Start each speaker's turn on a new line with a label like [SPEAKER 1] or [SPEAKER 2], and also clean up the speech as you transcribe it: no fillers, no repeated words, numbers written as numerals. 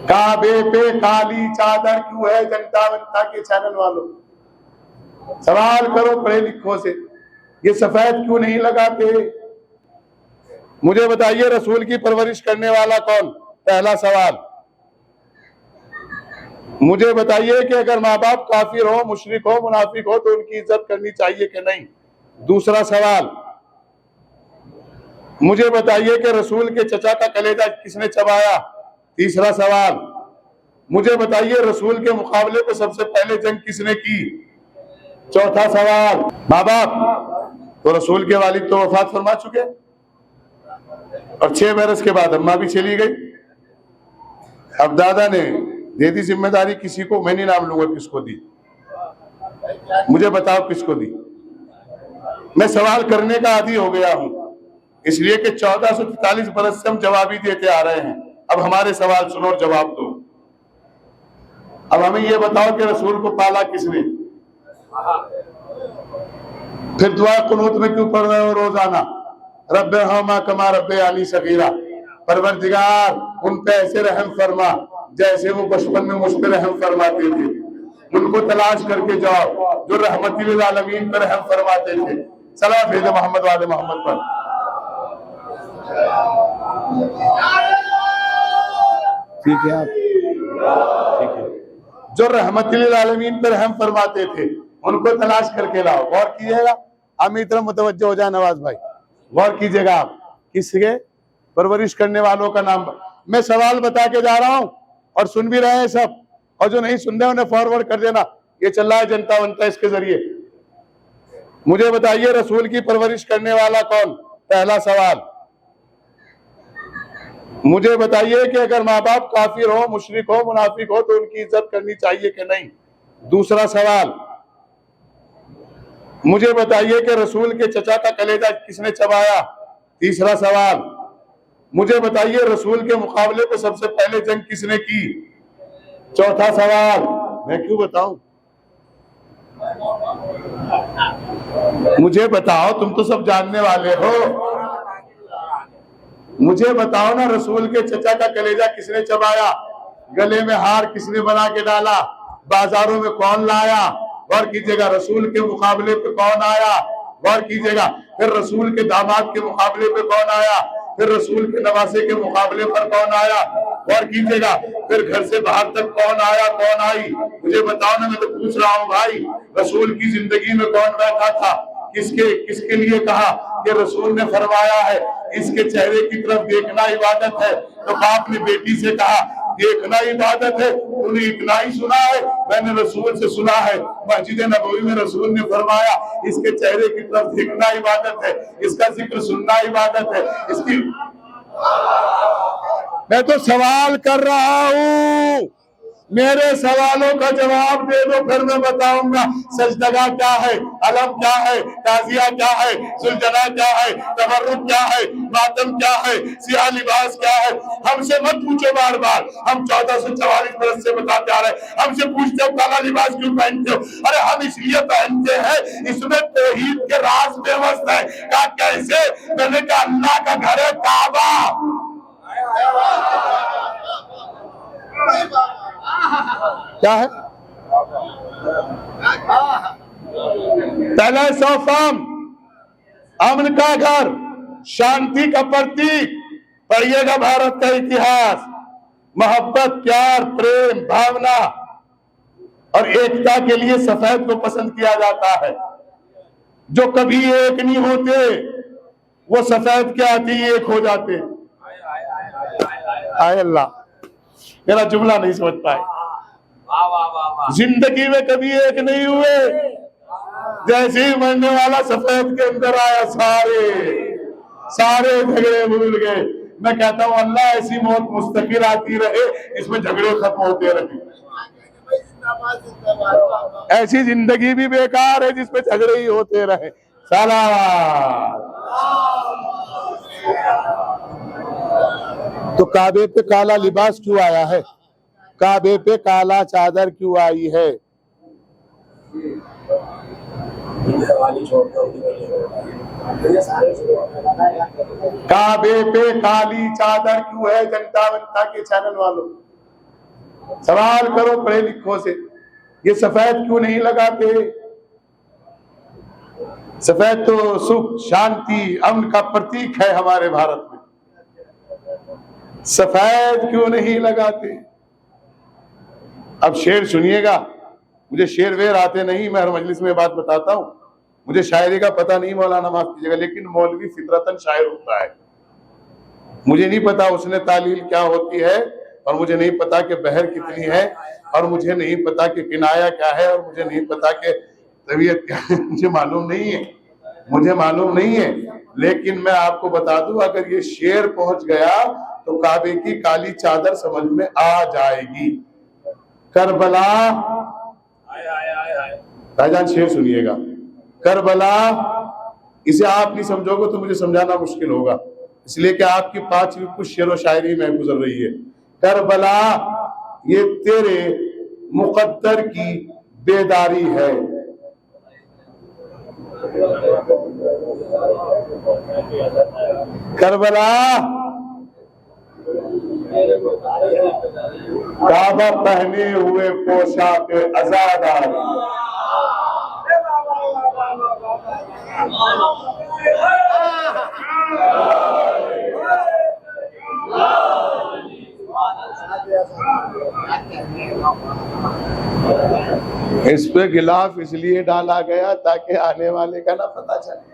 [SPEAKER 1] काबे पे काली चादर क्यों है? जनता वंता के चैनल वालों, सवाल करो पढ़े लिखों से, ये सफेद क्यों नहीं लगाते? मुझे बताइए रसूल की परवरिश करने वाला कौन? पहला सवाल। मुझे बताइए कि अगर माँ बाप काफिर हो, मुशरिक हो, मुनाफिक हो तो उनकी इज्जत करनी चाहिए कि नहीं? दूसरा सवाल। मुझे बताइए कि रसूल के चचा का कलेजा किसने चबाया? तीसरा सवाल। मुझे बताइए रसूल के मुकाबले पे सबसे पहले जंग किसने की? चौथा सवाल। माँ बाप तो रसूल के वालिद तो वफात फरमा चुके और 6 बरस के बाद अम्मा भी चली गई। अब दादा ने दे दी जिम्मेदारी किसी को, मैं नहीं नाम लूंगा किसको दी, मुझे बताओ किसको दी। मैं सवाल करने का आदी हो गया हूं, इसलिए कि 1443 बरस से हम जवाब ही देते आ रहे हैं। अब हमारे सवाल सुनो और जवाब दो। अब हमें यह बताओ कि रसूल को पाला किसने? फिर दुआ कुनूत में क्यों पढ़ रहे हो रोजाना? रब्बे हमा कमा रब्बे आनी सगीरा, परवरदिगार उन पे ऐसे रहम फरमा जैसे वो बचपन में मुझ पे रहम फरमाते थे। उनको तलाश करके जाओ जो रहमतिल आलमीन पर रहम फरमाते थे। सलाम भेजो मोहम्मद वाले मोहम्मद पर। ठीक है आप, ठीक है। जो रहमतिल आलमीन पर रहम फरमाते थे उनको तलाश करके लाओ। गौर कीजिएगा, आमी तरफ मुतवज्जो हो जाए नवाज भाई, गौर कीजिएगा आप। किसके परवरिश करने वालों का नाम? मैं सवाल बता के जा रहा हूं और सुन भी रहे हैं सब, और जो नहीं सुन रहे उन्हें फॉरवर्ड कर देना। ये चल रहा है जनता वंता इसके जरिए। मुझे बताइए रसूल की परवरिश करने वाला कौन? पहला सवाल। मुझे बताइए कि अगर माँ बाप काफिर हो, मुशरिक हो, मुनाफिक हो तो उनकी इज्जत करनी चाहिए कि नहीं? दूसरा सवाल। मुझे बताइए कि रसूल के चचा का कलेजा किसने चबाया? तीसरा सवाल। मुझे बताइए रसूल के मुकाबले पे सबसे पहले जंग किसने की? चौथा सवाल। मैं क्यों बताऊं? मुझे बताओ, तुम तो सब जानने वाले हो। मुझे बताओ ना, रसूल के चचा का कलेजा किसने चबाया? गले में हार किसने बना के डाला? बाजारों में कौन लाया? गौर कीजिएगा। रसूल के मुकाबले पे कौन आया? गौर कीजिएगा। फिर रसूल के दामाद के मुकाबले पे कौन आया? फिर रसूल के नवासे के मुकाबले पर कौन आया? गौर कीजिएगा। फिर घर से बाहर तक कौन आया, कौन आई? मुझे बताओ ना, मैं तो पूछ रहा हूँ भाई। रसूल की जिंदगी में कौन बैठा था? किसके लिए कहा कि रसूल ने फरमाया है इसके चेहरे की तरफ देखना इबादत है, तो बाप ने बेटी से कहा देखना इबादत है। उन्हें इतना ही सुना है, मैंने रसूल से सुना है मस्जिद नबवी में रसूल ने फरमाया इसके चेहरे की तरफ देखना इबादत है, इसका जिक्र सुनना इबादत है। इसकी मैं तो सवाल कर रहा हूँ, मेरे सवालों का जवाब दे दो, फिर मैं बताऊंगा सजदगा क्या है, अलम क्या है, ताजिया क्या है, सुलझना क्या है, तबर्रुक क्या है, मातम क्या है, सियाह लिबास क्या है। हमसे मत पूछो बार बार, हम 1444 बरस से बताते आ रहे हैं। हमसे पूछते हो काला लिबास क्यों पहनते हो? अरे हम इसलिए पहनते हैं, इसमें तौहीद के राज बेवस्त है। कहा कैसे? मैंने कहा अल्लाह का घर है काबा। क्या है? पहला सौफाम, अमन का घर, शांति का प्रतीक। पढ़िएगा भारत का इतिहास। मोहब्बत, प्यार, प्रेम, भावना और एकता के लिए सफेद को पसंद किया जाता है। जो कभी एक नहीं होते वो सफेद के आते ही एक हो जाते। आए अल्लाह, मेरा जुमला नहीं समझ पाए। जिंदगी में कभी एक नहीं हुए, जैसे ही मरने वाला सफेद के अंदर आया सारे झगड़े भूल गए। मैं कहता हूँ अल्लाह ऐसी मौत मुस्तकिल आती रहे, इसमें झगड़े खत्म होते रहे। ऐसी जिंदगी भी बेकार है जिसमें झगड़े ही होते रहे। सलाम। तो काबे पे काला लिबास क्यों आया है? काबे पे काला चादर क्यों आई है? काबे पे काली चादर क्यों है? जनता वंता के चैनल वालों, सवाल करो पढ़े लिखों से, ये सफेद क्यों नहीं लगाते? सफेद तो सुख, शांति, अमन का प्रतीक है हमारे भारत में, सफेद क्यों नहीं लगाते? अब शेर सुनिएगा, मुझे शेर वेर आते नहीं, मैं हर मजलिस में बात बताता हूं, मुझे शायरी का पता नहीं, मौलाना माफ कीजिएगा, लेकिन मौलवी फितरतन शायर होता है। मुझे नहीं पता उसने तालील क्या होती है, और मुझे नहीं पता कि बहर कितनी है, और मुझे नहीं पता कि किनाया क्या है, और मुझे नहीं पता कि तबीयत क्या है, मुझे मालूम नहीं है, मुझे मालूम नहीं है। लेकिन मैं आपको बता दूं, अगर ये शेर पहुंच गया तो काबे की काली चादर समझ में आ जाएगी। करबला, भाईजान शेर सुनिएगा, करबला, इसे आप नहीं समझोगे तो मुझे समझाना मुश्किल होगा, इसलिए कि आपकी 5वीं कुछ शेर व शायरी में गुजर रही है। करबला, ये तेरे मुकद्दर की बेदारी है। करबला, काबा पहने हुए पोशाक आजादार, इस पे गिलाफ इसलिए डाला गया ताकि आने वाले का ना पता चले।